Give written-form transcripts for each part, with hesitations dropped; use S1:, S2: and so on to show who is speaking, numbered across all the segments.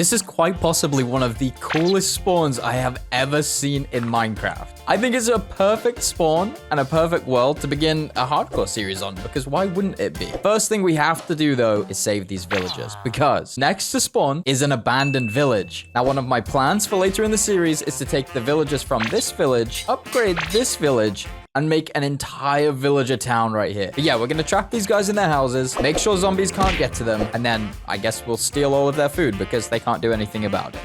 S1: This is quite possibly one of the coolest spawns I have ever seen in Minecraft. I think it's a perfect spawn and a perfect world to begin a hardcore series on, because why wouldn't it be? First thing we have to do though is save these villagers, because next to spawn is an abandoned village. Now, one of my plans for later in the series is to take the villagers from this village, upgrade this village, and make an entire villager town right here. But yeah, we're gonna trap these guys in their houses, make sure zombies can't get to them, and then I guess we'll steal all of their food because they can't do anything about it.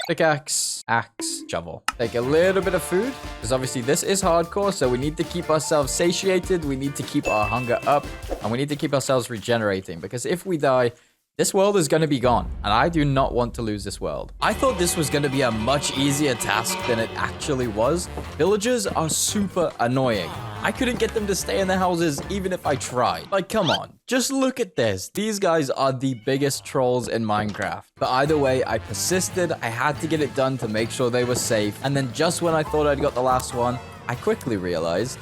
S1: Pickaxe, axe, shovel. Take a little bit of food, because obviously this is hardcore, so we need to keep ourselves satiated, we need to keep our hunger up, and we need to keep ourselves regenerating, because if we die, this world is going to be gone, and I do not want to lose this world. I thought this was going to be a much easier task than it actually was. Villagers are super annoying. I couldn't get them to stay in their houses even if I tried. Like, come on. Just look at this. These guys are the biggest trolls in Minecraft. But either way, I persisted. I had to get it done to make sure they were safe. And then just when I thought I'd got the last one, I quickly realized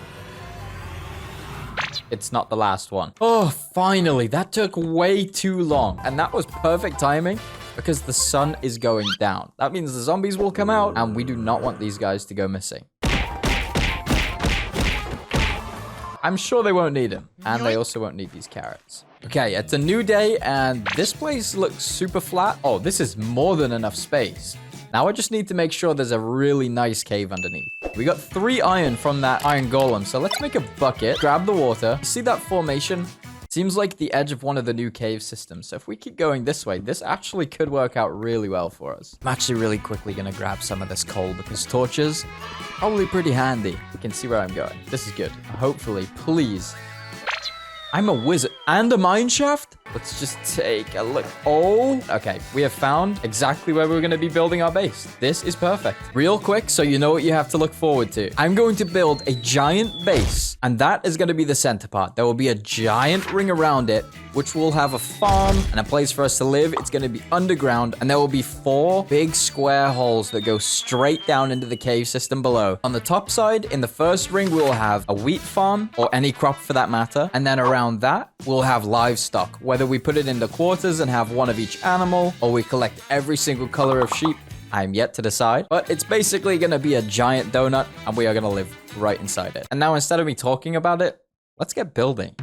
S1: it's not the last one. Oh, finally. That took way too long. And that was perfect timing because the sun is going down. That means the zombies will come out, and we do not want these guys to go missing. I'm sure they won't need them, and they also won't need these carrots. Okay, it's a new day, and this place looks super flat. Oh, this is more than enough space. Now I just need to make sure there's a really nice cave underneath. We got 3 iron from that iron golem, so let's make a bucket, grab the water. See that formation? Seems like the edge of one of the new cave systems. So if we keep going this way, this actually could work out really well for us. I'm actually really quickly going to grab some of this coal because torches, probably pretty handy. You can see where I'm going. This is good. Hopefully, please. I'm a wizard and a mine shaft. Let's just take a look. Oh, okay. We have found exactly where we're going to be building our base. This is perfect. Real quick, so you know what you have to look forward to. I'm going to build a giant base, and that is going to be the center part. There will be a giant ring around it, which will have a farm and a place for us to live. It's going to be underground, and there will be 4 big square holes that go straight down into the cave system below. On the top side, in the first ring, we will have a wheat farm, or any crop for that matter. And then around that, we'll have livestock, whether we put it into quarters and have one of each animal, or we collect every single color of sheep. I'm yet to decide, but it's basically going to be a giant donut, and we are going to live right inside it. And now, instead of me talking about it, let's get building.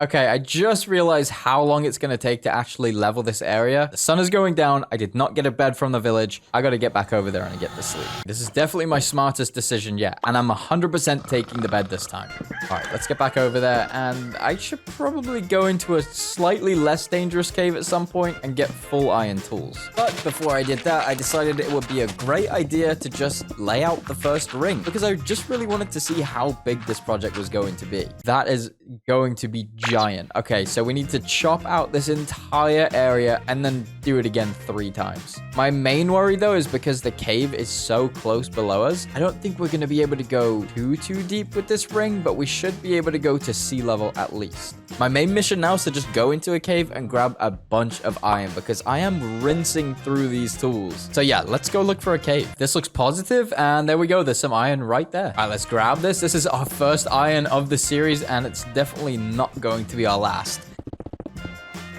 S1: Okay, I just realized how long it's going to take to actually level this area. The sun is going down. I did not get a bed from the village. I got to get back over there and get to sleep. This is definitely my smartest decision yet, and I'm 100% taking the bed this time. All right, let's get back over there, and I should probably go into a slightly less dangerous cave at some point and get full iron tools. But before I did that, I decided it would be a great idea to just lay out the first ring, because I just really wanted to see how big this project was going to be. That is going to be giant. Okay, so we need to chop out this entire area and then do it again 3 times. My main worry though is because the cave is so close below us, I don't think we're going to be able to go too deep with this ring, but we should be able to go to sea level at least. My main mission now is to just go into a cave and grab a bunch of iron because I am rinsing through these tools. So yeah, let's go look for a cave. This looks positive, and there we go. There's some iron right there. All right, let's grab this. This is our first iron of the series, and it's definitely not going to be our last.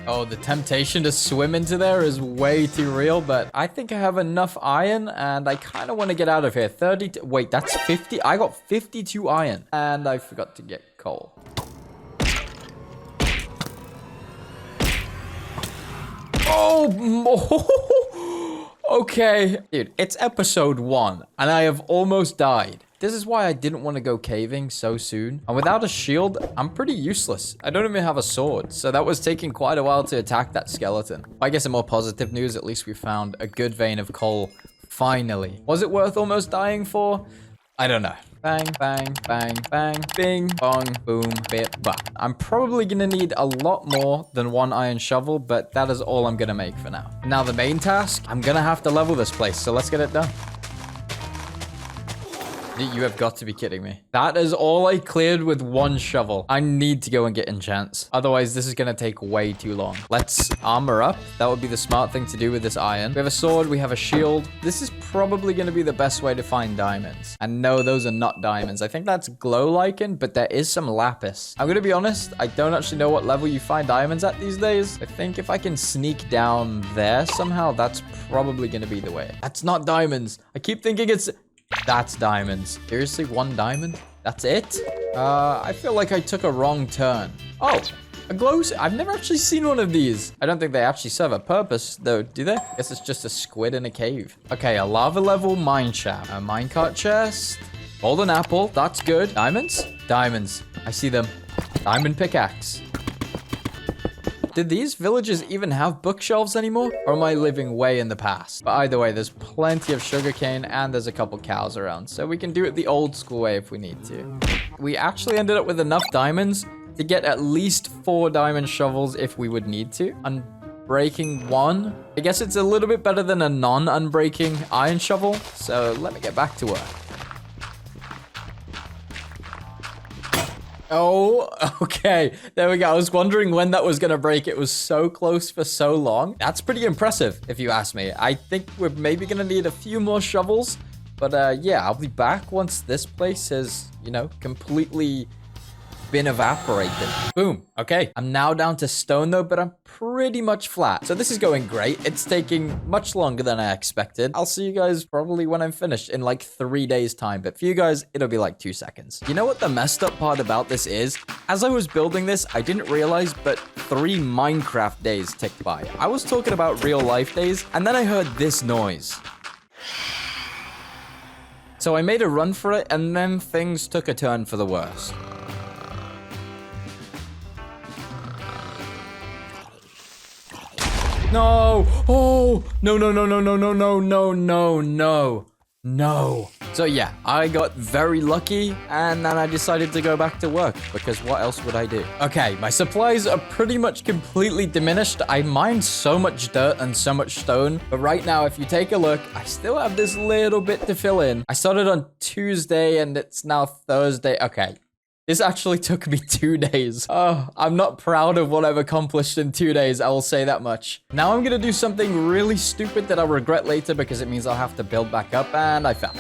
S1: Oh, the temptation to swim into there is way too real, but I think I have enough iron, and I kind of want to get out of here. 30, wait, that's 50? I got 52 iron, and I forgot to get coal. Oh, okay. Dude, it's episode 1, and I have almost died. This is why I didn't want to go caving so soon. And without a shield, I'm pretty useless. I don't even have a sword. So that was taking quite a while to attack that skeleton. I guess in more positive news, at least we found a good vein of coal. Finally. Was it worth almost dying for? I don't know. Bang, bang, bang, bang, bing, bong, boom, bit, bah. I'm probably gonna need a lot more than 1 iron shovel, but that is all I'm gonna make for now. Now the main task, I'm gonna have to level this place, so let's get it done. You have got to be kidding me. That is all I cleared with one shovel. I need to go and get enchants. Otherwise, this is going to take way too long. Let's armor up. That would be the smart thing to do with this iron. We have a sword. We have a shield. This is probably going to be the best way to find diamonds. And no, those are not diamonds. I think that's glow lichen, but there is some lapis. I'm going to be honest. I don't actually know what level you find diamonds at these days. I think if I can sneak down there somehow, that's probably going to be the way. That's not diamonds. I keep thinking it's... That's diamonds. Seriously, one diamond? That's it? I feel like I took a wrong turn. Oh, a glow... I've never actually seen one of these. I don't think they actually serve a purpose, though, do they? I guess it's just a squid in a cave. Okay, a lava level mine shaft. A minecart chest. Golden apple. That's good. Diamonds? Diamonds. I see them. Diamond pickaxe. Did these villages even have bookshelves anymore? Or am I living way in the past? But either way, there's plenty of sugarcane and there's a couple cows around. So we can do it the old school way if we need to. We actually ended up with enough diamonds to get at least 4 diamond shovels if we would need to. Unbreaking 1. I guess it's a little bit better than a non-unbreaking iron shovel. So let me get back to work. Oh, okay. There we go. I was wondering when that was going to break. It was so close for so long. That's pretty impressive, if you ask me. I think we're maybe going to need a few more shovels. But yeah, I'll be back once this place has, you know, completely been evaporated. Boom. Okay. I'm now down to stone though, but I'm pretty much flat. So this is going great. It's taking much longer than I expected. I'll see you guys probably when I'm finished in like 3 days time. But for you guys, it'll be like 2 seconds. You know what the messed up part about this is? As I was building this, I didn't realize, but 3 Minecraft days ticked by. I was talking about real life days, and then I heard this noise. So I made a run for it, and then things took a turn for the worse. No. Oh, no, no, no, no, no, no, no, no, no, no, no. So yeah, I got very lucky and then I decided to go back to work because what else would I do? Okay, my supplies are pretty much completely diminished. I mined so much dirt and so much stone, but right now, if you take a look, I still have this little bit to fill in. I started on Tuesday and it's now Thursday. Okay. This actually took me 2 days. Oh, I'm not proud of what I've accomplished in 2 days, I will say that much. Now I'm gonna do something really stupid that I'll regret later because it means I'll have to build back up, and I fell.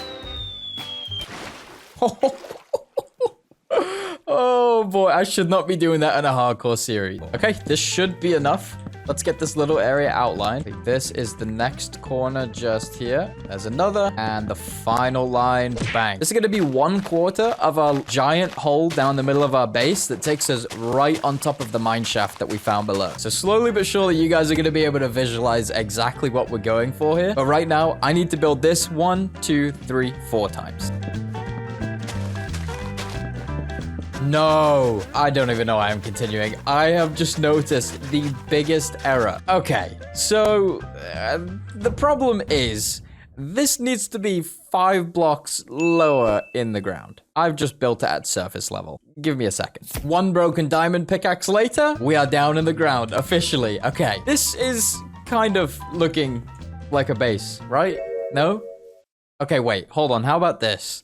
S1: Oh boy, I should not be doing that in a hardcore series. Okay, this should be enough. Let's get this little area outlined. This is the next corner just here. There's another. And the final line. Bang. This is going to be 1/4 of a giant hole down the middle of our base that takes us right on top of the mine shaft that we found below. So slowly but surely, you guys are going to be able to visualize exactly what we're going for here. But right now, I need to build this 1, 2, 3, 4 times. No, I don't even know why I'm continuing. I have just noticed the biggest error. Okay, so the problem is this needs to be 5 blocks lower in the ground. I've just built it at surface level. Give me a second. 1 broken diamond pickaxe later, we are down in the ground officially. Okay, this is kind of looking like a base, right? No? Okay, wait, hold on. How about this?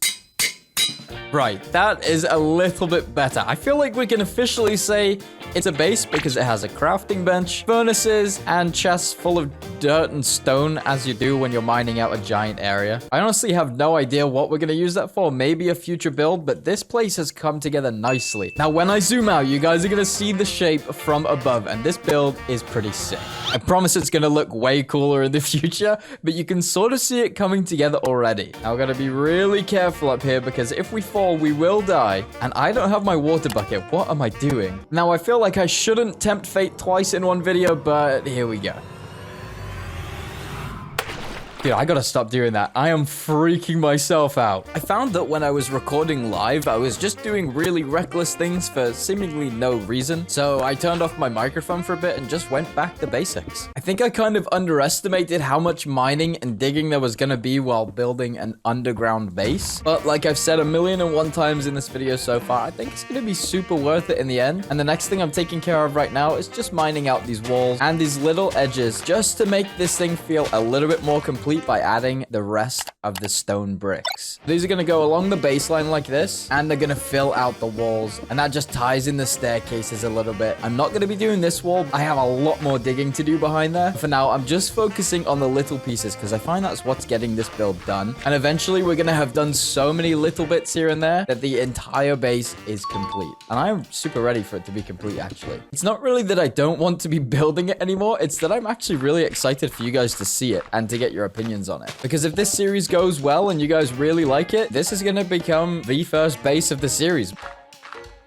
S1: Right, that is a little bit better. I feel like we can officially say it's a base because it has a crafting bench, furnaces, and chests full of dirt and stone as you do when you're mining out a giant area. I honestly have no idea what we're going to use that for. Maybe a future build, but this place has come together nicely. Now, when I zoom out, you guys are going to see the shape from above, and this build is pretty sick. I promise it's going to look way cooler in the future, but you can sort of see it coming together already. Now, we're going to be really careful up here because if we fall, we will die, and I don't have my water bucket. What am I doing? Now, I feel like I shouldn't tempt fate twice in one video, but here we go. Dude, I gotta stop doing that. I am freaking myself out. I found that when I was recording live, I was just doing really reckless things for seemingly no reason. So I turned off my microphone for a bit and just went back to basics. I think I kind of underestimated how much mining and digging there was gonna be while building an underground base. But like I've said 1,000,001 times in this video so far, I think it's gonna be super worth it in the end. And the next thing I'm taking care of right now is just mining out these walls and these little edges just to make this thing feel a little bit more complete complete by adding the rest of the stone bricks. These are going to go along the baseline like this, and they're going to fill out the walls, and that just ties in the staircases a little bit. I'm not going to be doing this wall. I have a lot more digging to do behind there. For now, I'm just focusing on the little pieces because I find that's what's getting this build done. And eventually, we're going to have done so many little bits here and there that the entire base is complete. And I'm super ready for it to be complete, actually. It's not really that I don't want to be building it anymore. It's that I'm actually really excited for you guys to see it and to get your opinions on it. Because if this series goes well and you guys really like it, this is going to become the first base of the series.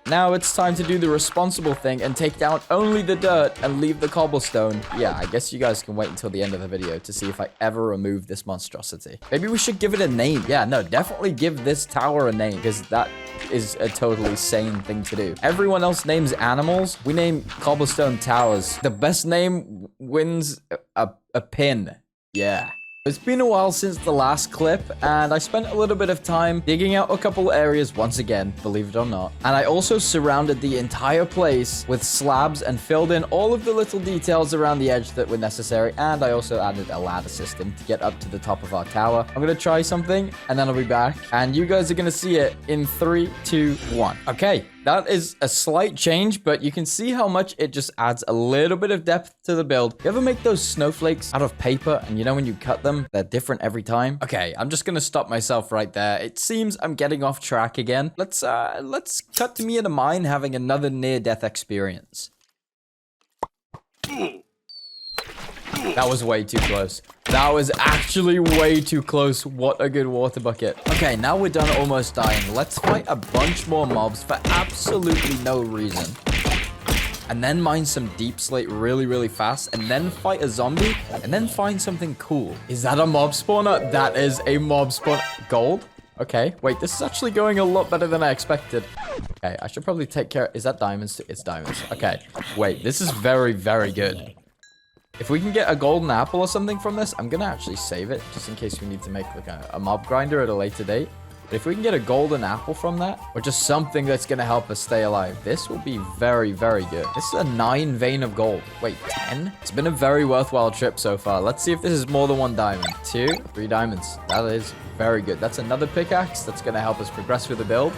S1: Now it's time to do the responsible thing and take down only the dirt and leave the cobblestone. Yeah, I guess you guys can wait until the end of the video to see if I ever remove this monstrosity. Maybe we should give it a name. Yeah, no, definitely give this tower a name because that is a totally sane thing to do. Everyone else names animals. We name cobblestone towers. The best name wins a pin. Yeah. It's been a while since the last clip, and I spent a little bit of time digging out a couple areas once again, believe it or not. And I also surrounded the entire place with slabs and filled in all of the little details around the edge that were necessary. And I also added a ladder system to get up to the top of our tower. I'm going to try something, and then I'll be back. And you guys are going to see it in 3, 2, 1. Okay. That is a slight change, but you can see how much it just adds a little bit of depth to the build. You ever make those snowflakes out of paper and you know when you cut them, they're different every time? Okay, I'm just gonna stop myself right there. It seems I'm getting off track again. Let's cut to me in a mine having another near-death experience. That was way too close. That was actually way too close. What a good water bucket. Okay, now we're done almost dying. Let's fight a bunch more mobs for absolutely no reason. And then mine some deep slate really, really fast. And then fight a zombie. And then find something cool. Is that a mob spawner? That is a mob spawner. Gold? Okay, wait, this is actually going a lot better than I expected. Okay, I should probably take care. Is that diamonds? It's diamonds. Okay, wait, this is very, very good. If we can get a golden apple or something from this, I'm going to actually save it just in case we need to make like a mob grinder at a later date. But if we can get a golden apple from that, or just something that's going to help us stay alive, this will be very, very good. This is a 9 vein of gold. Wait, 10? It's been a very worthwhile trip so far. Let's see if this is more than 1 diamond. 2, 3 diamonds. That is very good. That's another pickaxe that's going to help us progress through the build.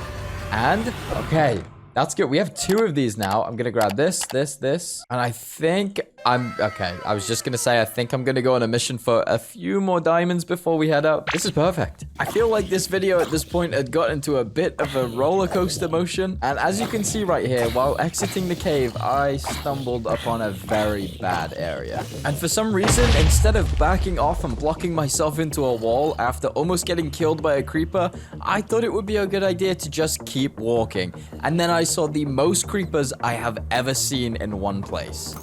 S1: And, okay. That's good. We have 2 of these now. I'm going to grab this. And I think okay. I was just going to say, I think I'm going to go on a mission for a few more diamonds before we head out. This is perfect. I feel like this video at this point had got into a bit of a roller coaster motion. And as you can see right here, while exiting the cave, I stumbled upon a very bad area. And for some reason, instead of backing off and blocking myself into a wall after almost getting killed by a creeper, I thought it would be a good idea to just keep walking. And then I saw the most creepers I have ever seen in one place.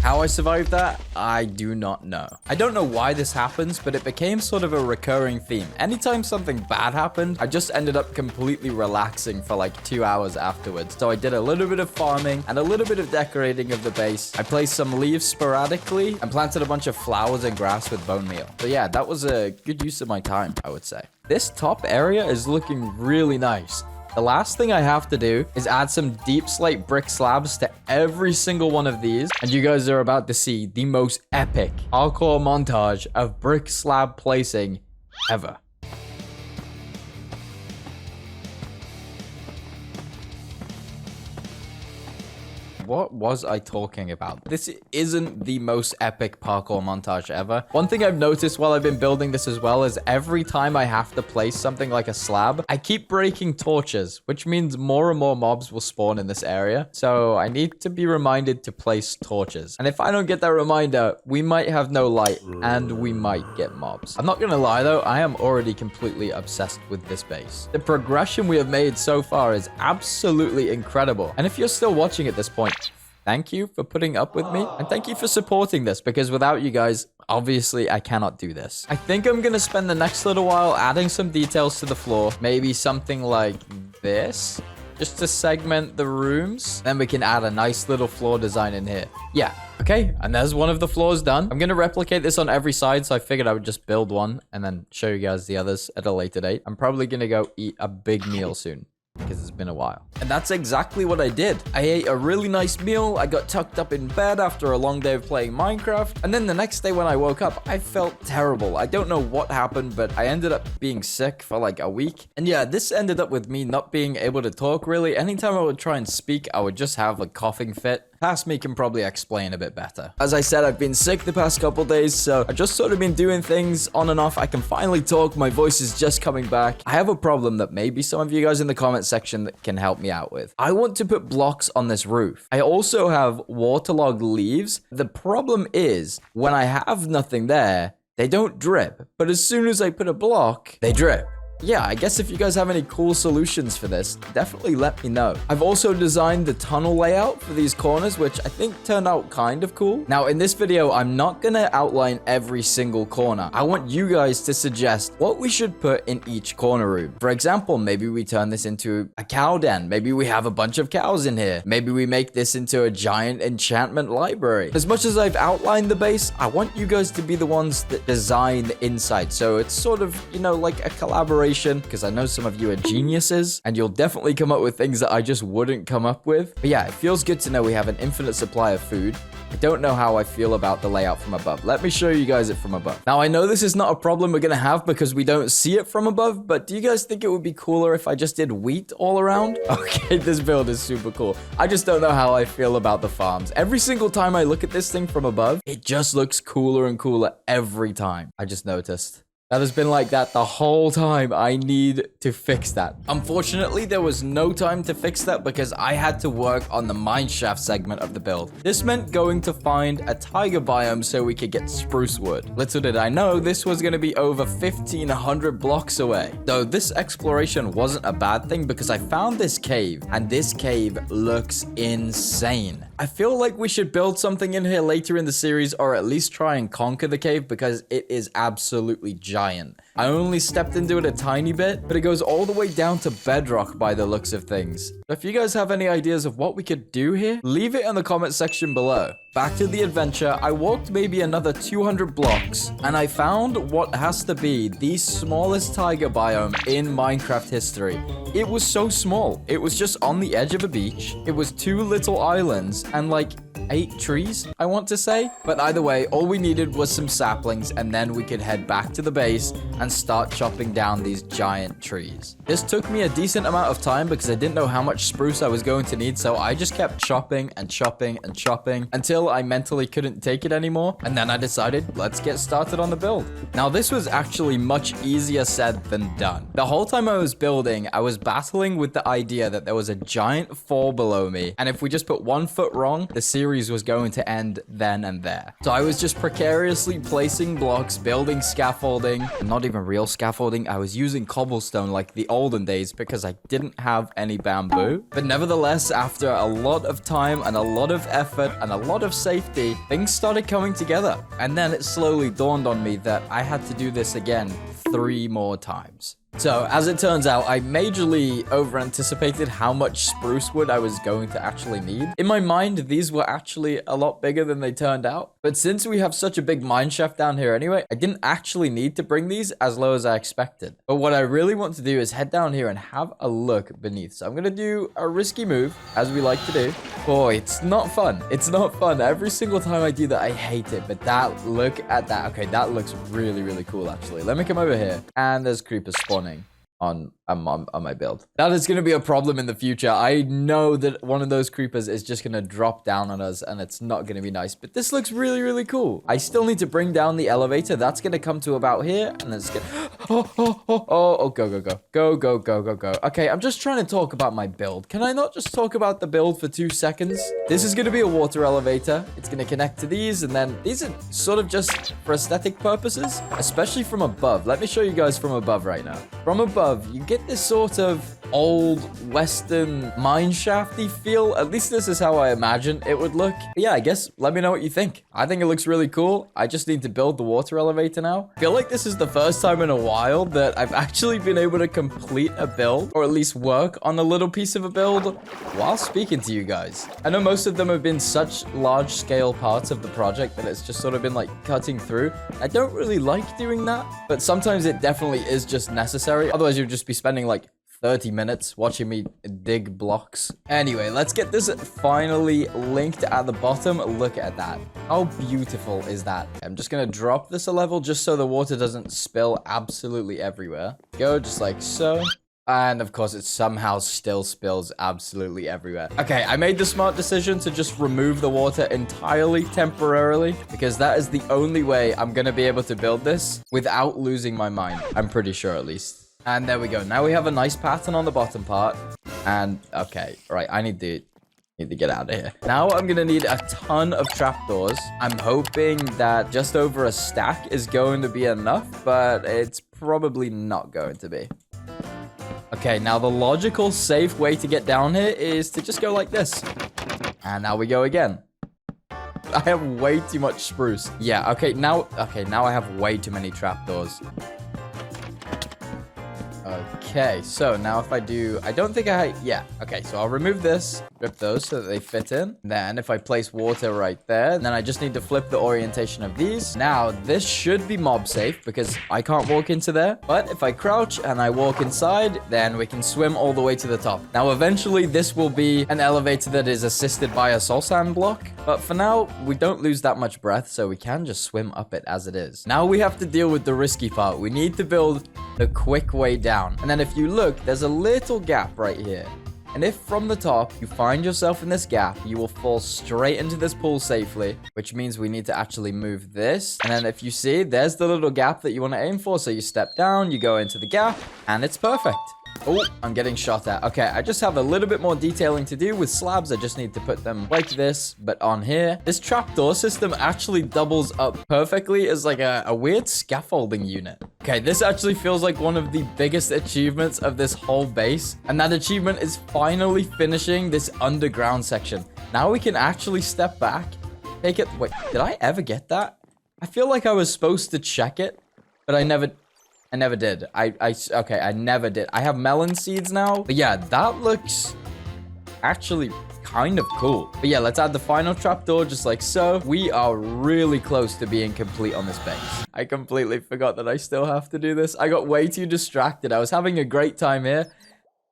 S1: How I survived that, I do not know. I don't know why this happens, but it became sort of a recurring theme. Anytime something bad happened, I just ended up completely relaxing for like 2 hours afterwards. So I did a little bit of farming and a little bit of decorating of the base. I placed some leaves sporadically and planted a bunch of flowers and grass with bone meal. So yeah, that was a good use of my time, I would say. This top area is looking really nice. The last thing I have to do is add some deep slate brick slabs to every single one of these. And you guys are about to see the most epic hardcore montage of brick slab placing ever. What was I talking about? This isn't the most epic parkour montage ever. One thing I've noticed while I've been building this as well is every time I have to place something like a slab, I keep breaking torches, which means more and more mobs will spawn in this area. So I need to be reminded to place torches. And if I don't get that reminder, we might have no light and we might get mobs. I'm not gonna lie though, I am already completely obsessed with this base. The progression we have made so far is absolutely incredible. And if you're still watching at this point, thank you for putting up with me, and thank you for supporting this, because without you guys, obviously, I cannot do this. I think I'm going to spend the next little while adding some details to the floor. Maybe something like this, just to segment the rooms. Then we can add a nice little floor design in here. Yeah, okay, and there's one of the floors done. I'm going to replicate this on every side, so I figured I would just build one and then show you guys the others at a later date. I'm probably going to go eat a big meal soon, because it's been a while. And that's exactly what I did. I ate a really nice meal. I got tucked up in bed after a long day of playing Minecraft. And then the next day when I woke up, I felt terrible. I don't know what happened, but I ended up being sick for like a week. And yeah, this ended up with me not being able to talk really. Anytime I would try and speak, I would just have a coughing fit. Past me can probably explain a bit better. As I said, I've been sick the past couple days, so I've just sort of been doing things on and off. I can finally talk. My voice is just coming back. I have a problem that maybe some of you guys in the comment section can help me out with. I want to put blocks on this roof. I also have waterlogged leaves. The problem is when I have nothing there, they don't drip. But as soon as I put a block, they drip. Yeah, I guess if you guys have any cool solutions for this, definitely let me know. I've also designed the tunnel layout for these corners, which I think turned out kind of cool. Now, in this video, I'm not gonna outline every single corner. I want you guys to suggest what we should put in each corner room. For example, maybe we turn this into a cow den. Maybe we have a bunch of cows in here. Maybe we make this into a giant enchantment library. As much as I've outlined the base, I want you guys to be the ones that design the inside. So it's sort of, you know, like a collaboration, because I know some of you are geniuses and you'll definitely come up with things that I just wouldn't come up with. But yeah, it feels good to know we have an infinite supply of food. I don't know how I feel about the layout from above. Let me show you guys it from above. Now, I know this is not a problem we're going to have because we don't see it from above, but do you guys think it would be cooler if I just did wheat all around? Okay, this build is super cool. I just don't know how I feel about the farms. Every single time I look at this thing from above, it just looks cooler and cooler every time. I just noticed. That has been like that the whole time. I need to fix that. Unfortunately, there was no time to fix that because I had to work on the mineshaft segment of the build. This meant going to find a tiger biome so we could get spruce wood. Little did I know this was going to be over 1,500 blocks away. Though this exploration wasn't a bad thing because I found this cave and this cave looks insane. I feel like we should build something in here later in the series or at least try and conquer the cave because it is absolutely giant. I only stepped into it a tiny bit, but it goes all the way down to bedrock by the looks of things. If you guys have any ideas of what we could do here, leave it in the comment section below. Back to the adventure, I walked maybe another 200 blocks, and I found what has to be the smallest tiger biome in Minecraft history. It was so small. It was just on the edge of a beach. It was 2 little islands and like 8 trees, I want to say. But either way, all we needed was some saplings, and then we could head back to the base and start chopping down these giant trees. This took me a decent amount of time because I didn't know how much spruce I was going to need, so I just kept chopping and chopping and chopping until I mentally couldn't take it anymore, and then I decided, let's get started on the build. Now, this was actually much easier said than done. The whole time I was building, I was battling with the idea that there was a giant fall below me, and if we just put 1 foot wrong, the series was going to end then and there. So I was just precariously placing blocks, building scaffolding, and not even real scaffolding. I was using cobblestone like the olden days because I didn't have any bamboo. But nevertheless, after a lot of time and a lot of effort and a lot of safety, things started coming together. And then it slowly dawned on me that I had to do this again 3 more times. So, as it turns out, I majorly over-anticipated how much spruce wood I was going to actually need. In my mind, these were actually a lot bigger than they turned out. But since we have such a big mineshaft down here anyway, I didn't actually need to bring these as low as I expected. But what I really want to do is head down here and have a look beneath. So I'm going to do a risky move, as we like to do. Boy, it's not fun. It's not fun. Every single time I do that, I hate it. But look at that. Okay, that looks really, really cool, actually. Let me come over here. And there's creepers spawning on my build. That is going to be a problem in the future. I know that one of those creepers is just going to drop down on us and it's not going to be nice, but this looks really, really cool. I still need to bring down the elevator. That's going to come to about here and then it's going to... Go. Okay, I'm just trying to talk about my build. Can I not just talk about the build for 2 seconds? This is going to be a water elevator. It's going to connect to these, and then these are sort of just for aesthetic purposes, especially from above. Let me show you guys from above right now. From above, you get this sort of old western mineshafty feel. At least this is how I imagine it would look. But yeah, I guess let me know what you think. I think it looks really cool. I just need to build the water elevator now. I feel like this is the first time in a while that I've actually been able to complete a build, or at least work on a little piece of a build while speaking to you guys. I know most of them have been such large scale parts of the project that it's just sort of been like cutting through. I don't really like doing that, but sometimes it definitely is just necessary. Otherwise you'd just be spending like 30 minutes watching me dig blocks. Anyway, let's get this finally linked at the bottom. Look at that. How beautiful is that? I'm just gonna drop this a level just so the water doesn't spill absolutely everywhere. Go just like so. And of course, it somehow still spills absolutely everywhere. Okay, I made the smart decision to just remove the water entirely temporarily because that is the only way I'm going to be able to build this without losing my mind. I'm pretty sure at least. And there we go. Now we have a nice pattern on the bottom part. And okay, right, I need to get out of here. Now I'm going to need a ton of trapdoors. I'm hoping that just over a stack is going to be enough, but it's probably not going to be. Okay, now the logical, safe way to get down here is to just go like this. And now we go again. I have way too much spruce. Yeah, okay, now I have way too many trapdoors. Okay, so now if I do, I don't think yeah. Okay, so I'll remove this, rip those so that they fit in. Then if I place water right there, then I just need to flip the orientation of these. Now this should be mob safe because I can't walk into there. But if I crouch and I walk inside, then we can swim all the way to the top. Now eventually this will be an elevator that is assisted by a soul sand block. But for now, we don't lose that much breath, so we can just swim up it as it is. Now we have to deal with the risky part. We need to build the quick way down. And then if you look, there's a little gap right here. And if from the top you find yourself in this gap, you will fall straight into this pool safely, which means we need to actually move this. And then if you see, there's the little gap that you want to aim for. So you step down, you go into the gap, and it's perfect. Oh, I'm getting shot at. Okay, I just have a little bit more detailing to do with slabs. I just need to put them like this, but on here. This trapdoor system actually doubles up perfectly as like a weird scaffolding unit. Okay, this actually feels like one of the biggest achievements of this whole base. And that achievement is finally finishing this underground section. Now we can actually step back, take it. Wait, did I ever get that? I feel like I was supposed to check it, but I never did. Okay, I never did. I have melon seeds now. But yeah, that looks actually kind of cool. But yeah, let's add the final trapdoor just like so. We are really close to being complete on this base. I completely forgot that I still have to do this. I got way too distracted. I was having a great time here.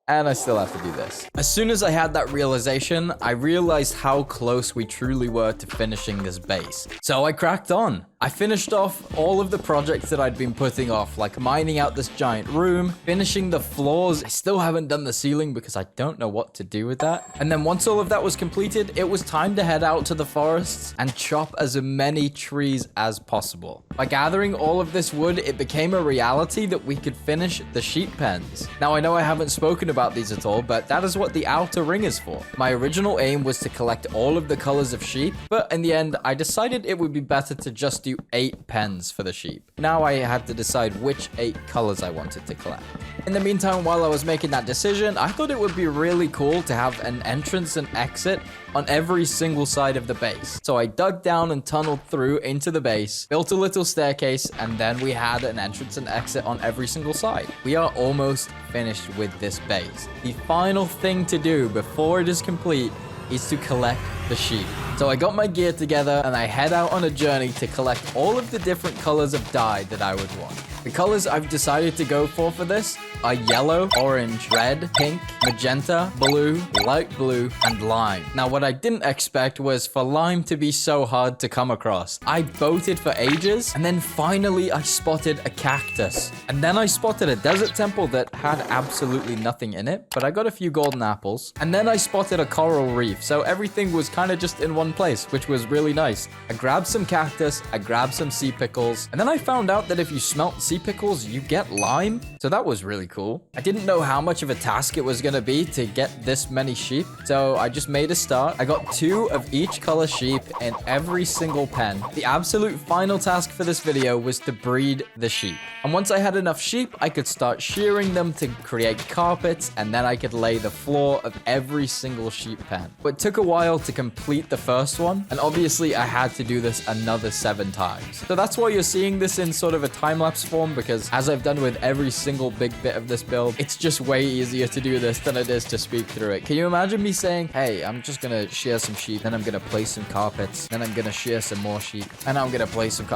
S1: And I still have to do this. As soon as I had that realization, I realized how close we truly were to finishing this base. So I cracked on. I finished off all of the projects that I'd been putting off, like mining out this giant room, finishing the floors. I still haven't done the ceiling because I don't know what to do with that. And then once all of that was completed, it was time to head out to the forests and chop as many trees as possible. By gathering all of this wood, it became a reality that we could finish the sheep pens. Now, I know I haven't spoken about these at all, but that is what the outer ring is for. My original aim was to collect all of the colors of sheep, but in the end, I decided it would be better to just do 8 pens for the sheep. Now I had to decide which 8 colors I wanted to collect. In the meantime, while I was making that decision, I thought it would be really cool to have an entrance and exit on every single side of the base. So I dug down and tunneled through into the base, built a little staircase, and then we had an entrance and exit on every single side. We are almost finished with this base. The final thing to do before it is complete is to collect the sheep. So I got my gear together and I head out on a journey to collect all of the different colors of dye that I would want. The colors I've decided to go for this are yellow, orange, red, pink, magenta, blue, light blue, and lime. Now, what I didn't expect was for lime to be so hard to come across. I boated for ages, and then finally I spotted a cactus. And then I spotted a desert temple that had absolutely nothing in it, but I got a few golden apples. And then I spotted a coral reef, so everything was kind of just in one place, which was really nice. I grabbed some cactus, I grabbed some sea pickles, and then I found out that if you smelt sea pickles, you get lime. So that was really cool. I didn't know how much of a task it was going to be to get this many sheep, so I just made a start. I got 2 of each color sheep in every single pen. The absolute final task for this video was to breed the sheep. And once I had enough sheep, I could start shearing them to create carpets, and then I could lay the floor of every single sheep pen. But it took a while to complete the first one, and obviously I had to do this another 7 times. So that's why you're seeing this in sort of a time-lapse form, because as I've done with every single big bit of this build, it's just way easier to do this than it is to speak through it. Can you imagine me saying, hey, I'm just gonna shear some sheep, then I'm gonna place some carpets, then I'm gonna shear some more sheep, and I'm gonna place some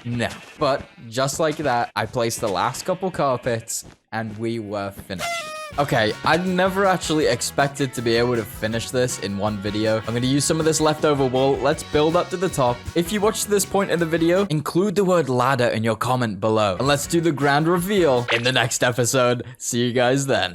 S1: No. But just like that, I placed the last couple carpets and we were finished. Okay, I never actually expected to be able to finish this in one video. I'm gonna use some of this leftover wool. Let's build up to the top. If you watched this point in the video, include the word ladder in your comment below. And let's do the grand reveal in the next episode. See you guys then.